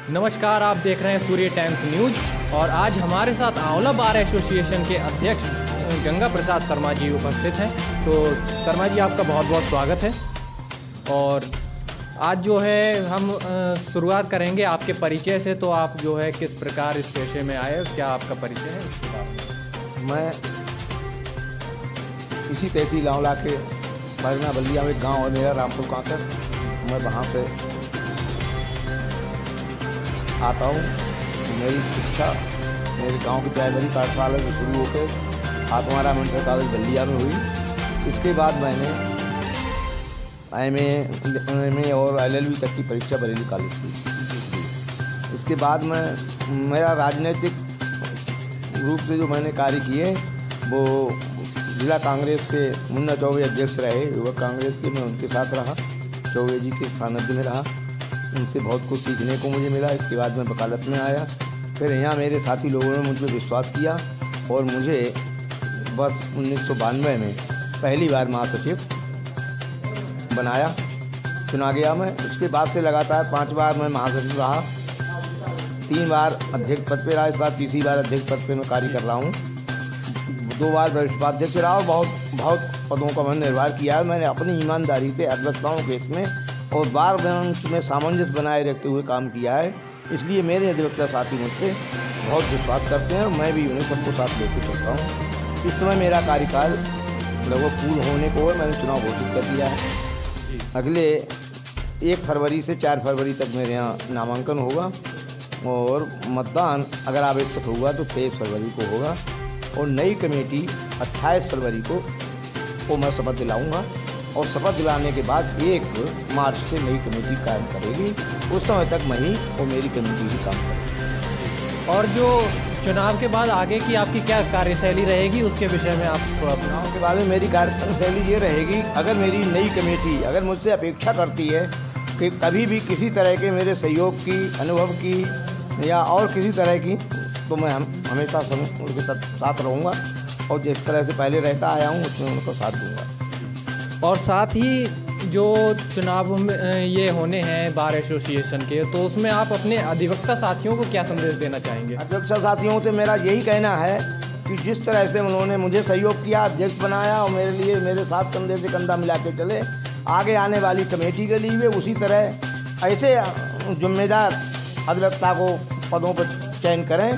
नमस्कार, आप देख रहे हैं सूर्य टाइम्स न्यूज और आज हमारे साथ आंवला बार एसोसिएशन के अध्यक्ष गंगा प्रसाद शर्मा जी उपस्थित हैं। तो शर्मा जी, आपका बहुत बहुत स्वागत है। और आज जो है हम शुरुआत करेंगे आपके परिचय से। तो आप जो है किस प्रकार इस पेशे में आए, क्या आपका परिचय है इसके बाद? मैं इसी तहसील आंवला के मरना बलिया में गांव है मेरा रामपुर कांकर। मैं वहाँ से आता हूँ। मेरी शिक्षा मेरे गांव की प्राइमरी पाठशाला से शुरू होकर आत्माराम इंटर कॉलेज बलिया में हुई। इसके बाद मैंने एमए और एलएलबी तक की परीक्षा बरेली कॉलेज से। इसके बाद मेरा राजनीतिक रूप से जो मैंने कार्य किए वो जिला कांग्रेस के मुन्ना चौबे अध्यक्ष रहे, युवक कांग्रेस के। मैं उनके साथ रहा, चौबे जी के सानिध्य में रहा। उनसे बहुत कुछ सीखने को मुझे मिला। इसके बाद मैं वकालत में आया। फिर यहाँ मेरे साथी लोगों ने मुझ पर विश्वास किया और मुझे वर्ष 1992 में पहली बार महासचिव बनाया, चुना गया मैं। उसके बाद से लगातार 5 बार मैं महासचिव रहा, 3 बार अध्यक्ष पद पर रहा। इस बार तीसरी बार अध्यक्ष पद पर मैं कार्य कर रहा हूँ। 2 बार वरिष्ठ उपाध्यक्ष रहा और बहुत पदों का मैंने निर्वाह किया है। मैंने अपनी ईमानदारी से अध्यक्षताओं के इसमें और बार बेंच में सामंजस्य बनाए रखते हुए काम किया है। इसलिए मेरे अधिवक्ता साथी मुझसे बहुत विश्वास करते हैं और मैं भी उन्हें सबको साथ लेकर चलता हूँ। इस समय मेरा कार्यकाल लगभग पूर्ण होने को और मैंने चुनाव घोषित कर दिया है। अगले 1 फरवरी से 4 फरवरी तक मेरे यहाँ नामांकन होगा और मतदान अगर आवश्यक हुआ तो 23 फरवरी को होगा और नई कमेटी 28 फरवरी को मैं शपथ दिलाऊँगा और शपथ दिलाने के बाद 1 मार्च से नई कमेटी कायम करेगी। उस समय तक मैं ही और मेरी कमेटी ही काम करेगी। और जो चुनाव के बाद आगे की आपकी क्या कार्यशैली रहेगी, उसके विषय में आप चुनाव के बाद में मेरी कार्यशैली ये रहेगी, अगर मेरी नई कमेटी अगर मुझसे अपेक्षा करती है कि कभी भी किसी तरह के मेरे सहयोग की, अनुभव की या और किसी तरह की, तो मैं हमेशा उनके साथ रहूँगा और जिस तरह से पहले रहता आया हूँ उसमें उनको साथ दूँगा। और साथ ही जो चुनाव ये होने हैं बार एसोसिएशन के, तो उसमें आप अपने अधिवक्ता साथियों को क्या संदेश देना चाहेंगे? अधिवक्ता साथियों से मेरा यही कहना है कि जिस तरह से उन्होंने मुझे सहयोग किया, अध्यक्ष बनाया और मेरे लिए मेरे साथ कंधे से कंधा मिला के चले, आगे आने वाली कमेटी के लिए उसी तरह ऐसे जिम्मेदार अधिवक्ता को पदों पर चयन करें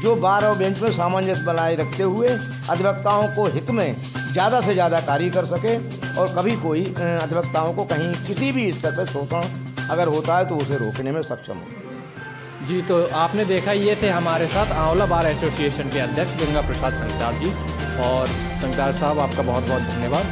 जो बार और बेंच में सामंजस्य बनाए रखते हुए अधिवक्ताओं को हित में ज़्यादा से ज़्यादा कार्य कर सके और कभी कोई अधिवक्ताओं को कहीं किसी भी स्तर पर शोषण अगर होता है तो उसे रोकने में सक्षम हो। जी, तो आपने देखा, ये थे हमारे साथ आंवला बार एसोसिएशन के अध्यक्ष गंगा प्रसाद संगतार जी। और संगतार साहब, आपका बहुत बहुत धन्यवाद।